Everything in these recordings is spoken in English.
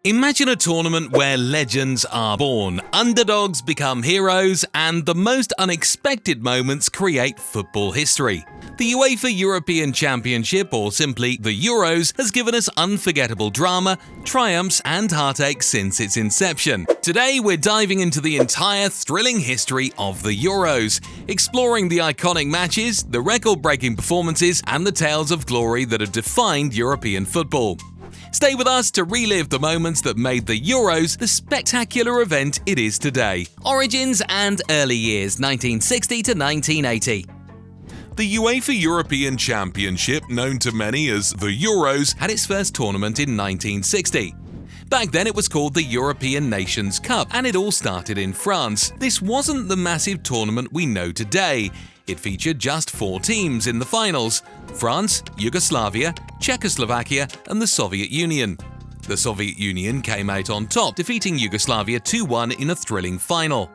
Imagine a tournament where legends are born, underdogs become heroes, and the most unexpected moments create football history. The UEFA European Championship, or simply the Euros, has given us unforgettable drama, triumphs, and heartache since its inception. Today, we're diving into the entire thrilling history of the Euros, exploring the iconic matches, the record-breaking performances, and the tales of glory that have defined European football. Stay with us to relive the moments that made the Euros the spectacular event it is today. Origins and early years, 1960 to 1980. The UEFA European Championship, known to many as the Euros, Had its first tournament in 1960. Back then it was called the European Nations Cup, and it all started in France. This wasn't the massive tournament we know today. It featured just 4 teams in the finals: France, Yugoslavia, Czechoslovakia, and the Soviet Union. The Soviet Union came out on top, defeating Yugoslavia 2-1 in a thrilling final.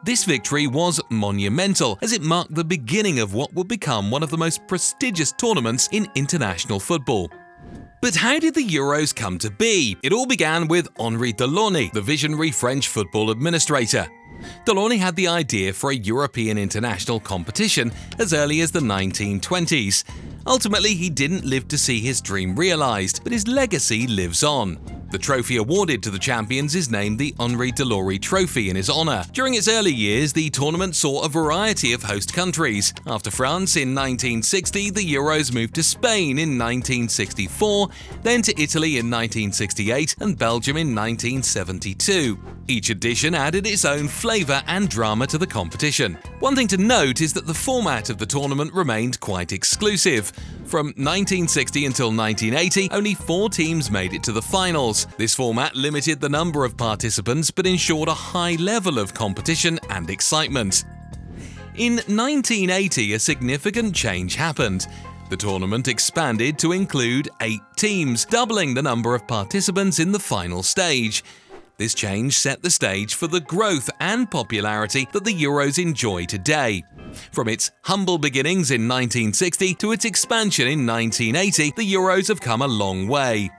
This victory was monumental, as it marked the beginning of what would become one of the most prestigious tournaments in international football. But how did the Euros come to be? It all began with Henri Delaunay, the visionary French football administrator. Delaunay had the idea for a European international competition as early as the 1920s. Ultimately, he didn't live to see his dream realized, but his legacy lives on. The trophy awarded to the champions is named the Henri Delaunay Trophy in his honor. During its early years, the tournament saw a variety of host countries. After France in 1960, the Euros moved to Spain in 1964, then to Italy in 1968 and Belgium in 1972. Each edition added its own flavor and drama to the competition. One thing to note is that the format of the tournament remained quite exclusive. From 1960 until 1980, only 4 teams made it to the finals. This format limited the number of participants but ensured a high level of competition and excitement. In 1980, a significant change happened. The tournament expanded to include 8 teams, doubling the number of participants in the final stage. This change set the stage for the growth and popularity that the Euros enjoy today. From its humble beginnings in 1960 to its expansion in 1980, the Euros have come a long way.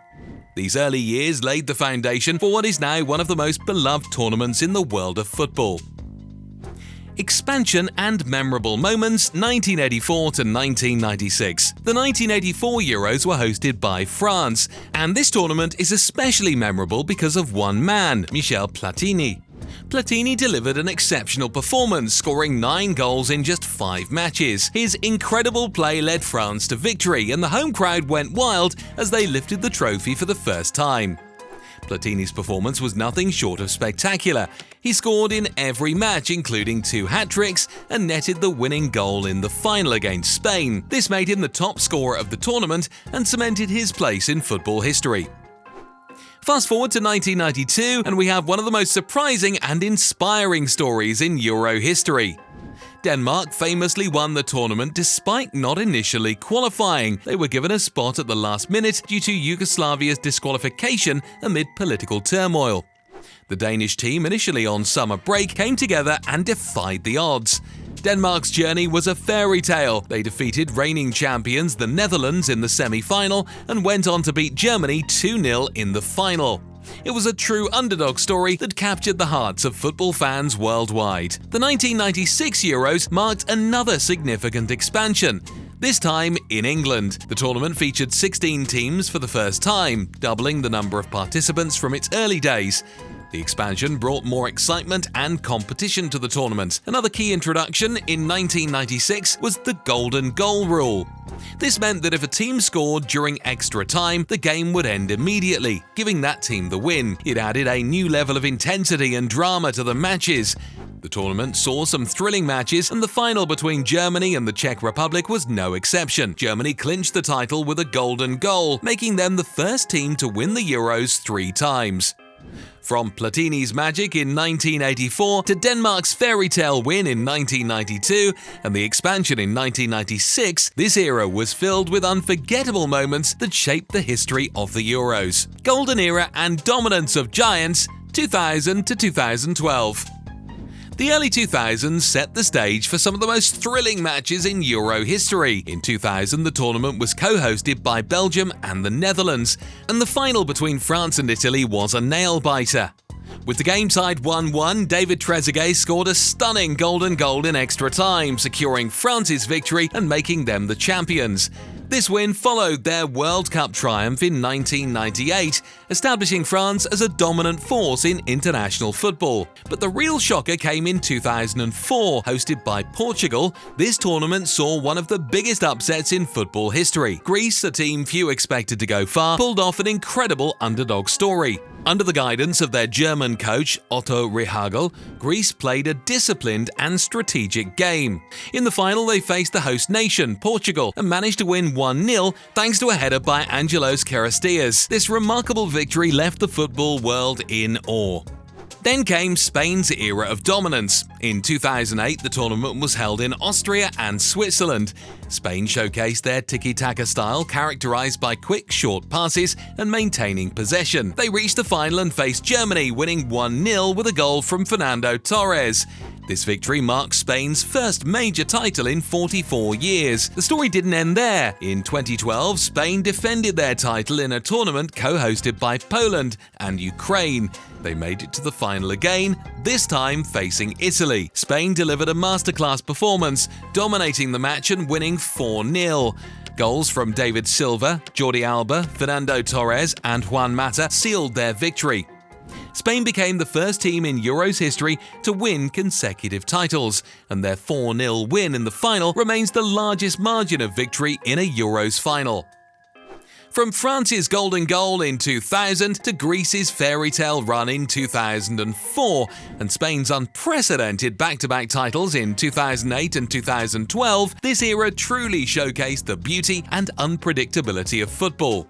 These early years laid the foundation for what is now one of the most beloved tournaments in the world of football. Expansion and memorable moments, 1984 to 1996. The 1984 Euros were hosted by France, and this tournament is especially memorable because of one man, Michel Platini. Platini delivered an exceptional performance, scoring 9 goals in just 5 matches. His incredible play led France to victory, and the home crowd went wild as they lifted the trophy for the first time. Platini's performance was nothing short of spectacular. He scored in every match, including 2 hat-tricks, and netted the winning goal in the final against Spain. This made him the top scorer of the tournament and cemented his place in football history. Fast forward to 1992, and we have one of the most surprising and inspiring stories in Euro history. Denmark famously won the tournament despite not initially qualifying. They were given a spot at the last minute due to Yugoslavia's disqualification amid political turmoil. The Danish team, initially on summer break, came together and defied the odds. Denmark's journey was a fairy tale. They defeated reigning champions the Netherlands in the semi-final and went on to beat Germany 2-0 in the final. It was a true underdog story that captured the hearts of football fans worldwide. The 1996 Euros marked another significant expansion, this time in England. The tournament featured 16 teams for the first time, doubling the number of participants from its early days. The expansion brought more excitement and competition to the tournament. Another key introduction in 1996 was the golden goal rule. This meant that if a team scored during extra time, the game would end immediately, giving that team the win. It added a new level of intensity and drama to the matches. The tournament saw some thrilling matches, and the final between Germany and the Czech Republic was no exception. Germany clinched the title with a golden goal, making them the first team to win the Euros 3 times. From Platini's magic in 1984 to Denmark's fairy tale win in 1992 and the expansion in 1996, this era was filled with unforgettable moments that shaped the history of the Euros. Golden era and dominance of giants, 2000 to 2012. The early 2000s set the stage for some of the most thrilling matches in Euro history. In 2000, the tournament was co-hosted by Belgium and the Netherlands, and the final between France and Italy was a nail-biter. With the game tied 1-1, David Trezeguet scored a stunning golden goal in extra time, securing France's victory and making them the champions. This win followed their World Cup triumph in 1998, establishing France as a dominant force in international football. But the real shocker came in 2004. Hosted by Portugal, this tournament saw one of the biggest upsets in football history. Greece, a team few expected to go far, pulled off an incredible underdog story. Under the guidance of their German coach, Otto Rehhagel, Greece played a disciplined and strategic game. In the final, they faced the host nation, Portugal, and managed to win 1-0 thanks to a header by Angelos Karistias. This remarkable victory left the football world in awe. Then came Spain's era of dominance. In 2008, the tournament was held in Austria and Switzerland. Spain showcased their tiki-taka style, characterized by quick, short passes and maintaining possession. They reached the final and faced Germany, winning 1-0 with a goal from Fernando Torres. This victory marks Spain's first major title in 44 years. The story didn't end there. In 2012, Spain defended their title in a tournament co-hosted by Poland and Ukraine. They made it to the final again, this time facing Italy. Spain delivered a masterclass performance, dominating the match and winning 4-0. Goals from David Silva, Jordi Alba, Fernando Torres and Juan Mata sealed their victory. Spain became the first team in Euros history to win consecutive titles, and their 4-0 win in the final remains the largest margin of victory in a Euros final. From France's golden goal in 2000 to Greece's fairy tale run in 2004 and Spain's unprecedented back-to-back titles in 2008 and 2012, this era truly showcased the beauty and unpredictability of football.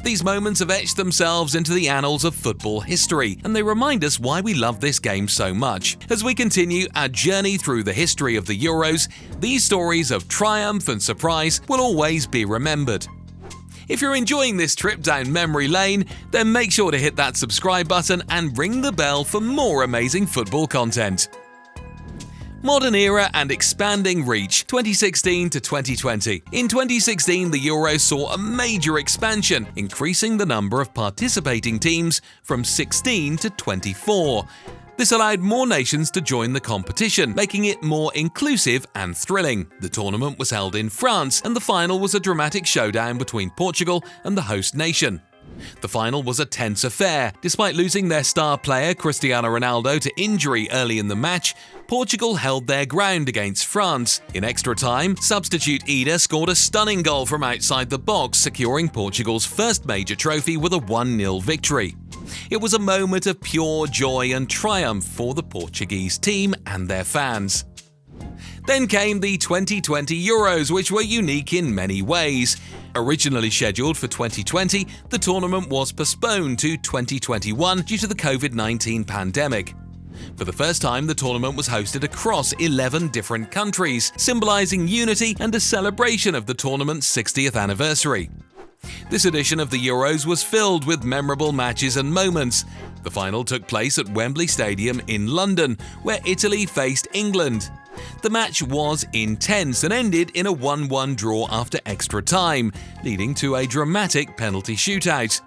These moments have etched themselves into the annals of football history, and they remind us why we love this game so much. As we continue our journey through the history of the Euros, these stories of triumph and surprise will always be remembered. If you're enjoying this trip down memory lane, then make sure to hit that subscribe button and ring the bell for more amazing football content. Modern era and expanding reach, 2016 to 2020. In 2016, the Euros saw a major expansion, increasing the number of participating teams from 16 to 24. This allowed more nations to join the competition, making it more inclusive and thrilling. The tournament was held in France, and the final was a dramatic showdown between Portugal and the host nation. The final was a tense affair. Despite losing their star player Cristiano Ronaldo to injury early in the match, Portugal held their ground against France. In extra time, substitute Eder scored a stunning goal from outside the box, securing Portugal's first major trophy with a 1-0 victory. It was a moment of pure joy and triumph for the Portuguese team and their fans. Then came the 2020 Euros, which were unique in many ways. Originally scheduled for 2020, the tournament was postponed to 2021 due to the COVID-19 pandemic. For the first time, the tournament was hosted across 11 different countries, symbolizing unity and a celebration of the tournament's 60th anniversary. This edition of the Euros was filled with memorable matches and moments. The final took place at Wembley Stadium in London, where Italy faced England. The match was intense and ended in a 1-1 draw after extra time, leading to a dramatic penalty shootout.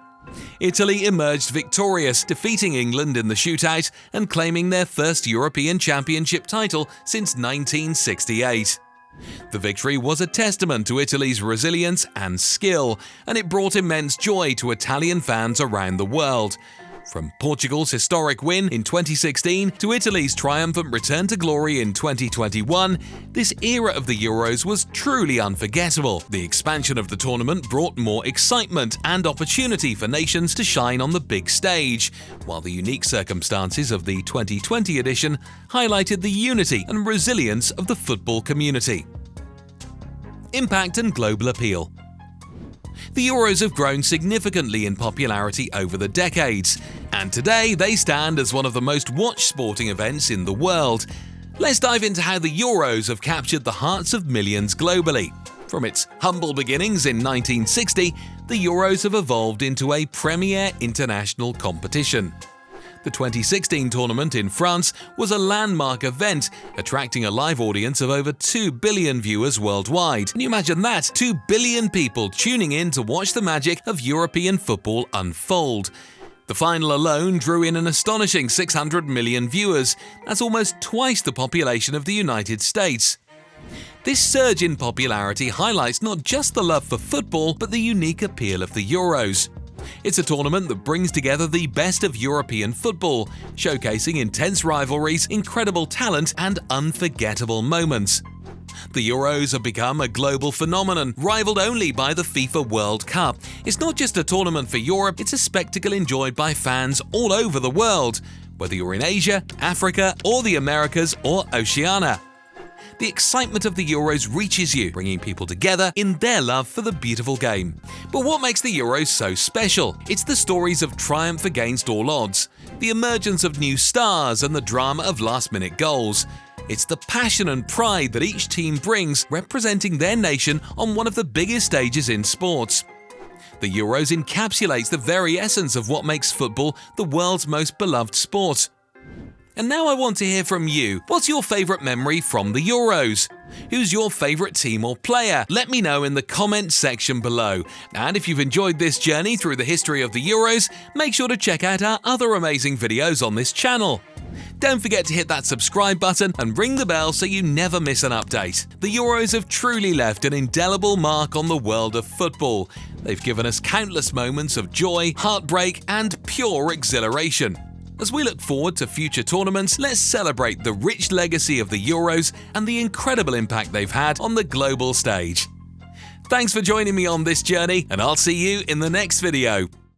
Italy emerged victorious, defeating England in the shootout and claiming their first European Championship title since 1968. The victory was a testament to Italy's resilience and skill, and it brought immense joy to Italian fans around the world. From Portugal's historic win in 2016 to Italy's triumphant return to glory in 2021, this era of the Euros was truly unforgettable. The expansion of the tournament brought more excitement and opportunity for nations to shine on the big stage, while the unique circumstances of the 2020 edition highlighted the unity and resilience of the football community. Impact and global appeal. The Euros have grown significantly in popularity over the decades, and today they stand as one of the most watched sporting events in the world. Let's dive into how the Euros have captured the hearts of millions globally. From its humble beginnings in 1960, the Euros have evolved into a premier international competition. The 2016 tournament in France was a landmark event, attracting a live audience of over 2 billion viewers worldwide. Can you imagine that? 2 billion people tuning in to watch the magic of European football unfold. The final alone drew in an astonishing 600 million viewers. That's almost twice the population of the United States. This surge in popularity highlights not just the love for football, but the unique appeal of the Euros. It's a tournament that brings together the best of European football, showcasing intense rivalries, incredible talent, and unforgettable moments. The Euros have become a global phenomenon, rivaled only by the FIFA World Cup. It's not just a tournament for Europe, it's a spectacle enjoyed by fans all over the world, whether you're in Asia, Africa, or the Americas, or Oceania. The excitement of the Euros reaches you, bringing people together in their love for the beautiful game. But what makes the Euros so special? It's the stories of triumph against all odds, the emergence of new stars, and the drama of last-minute goals. It's the passion and pride that each team brings, representing their nation on one of the biggest stages in sports. The Euros encapsulates the very essence of what makes football the world's most beloved sport. And now I want to hear from you. What's your favourite memory from the Euros? Who's your favourite team or player? Let me know in the comments section below. And if you've enjoyed this journey through the history of the Euros, make sure to check out our other amazing videos on this channel. Don't forget to hit that subscribe button and ring the bell so you never miss an update. The Euros have truly left an indelible mark on the world of football. They've given us countless moments of joy, heartbreak, and pure exhilaration. As we look forward to future tournaments, let's celebrate the rich legacy of the Euros and the incredible impact they've had on the global stage. Thanks for joining me on this journey, and I'll see you in the next video.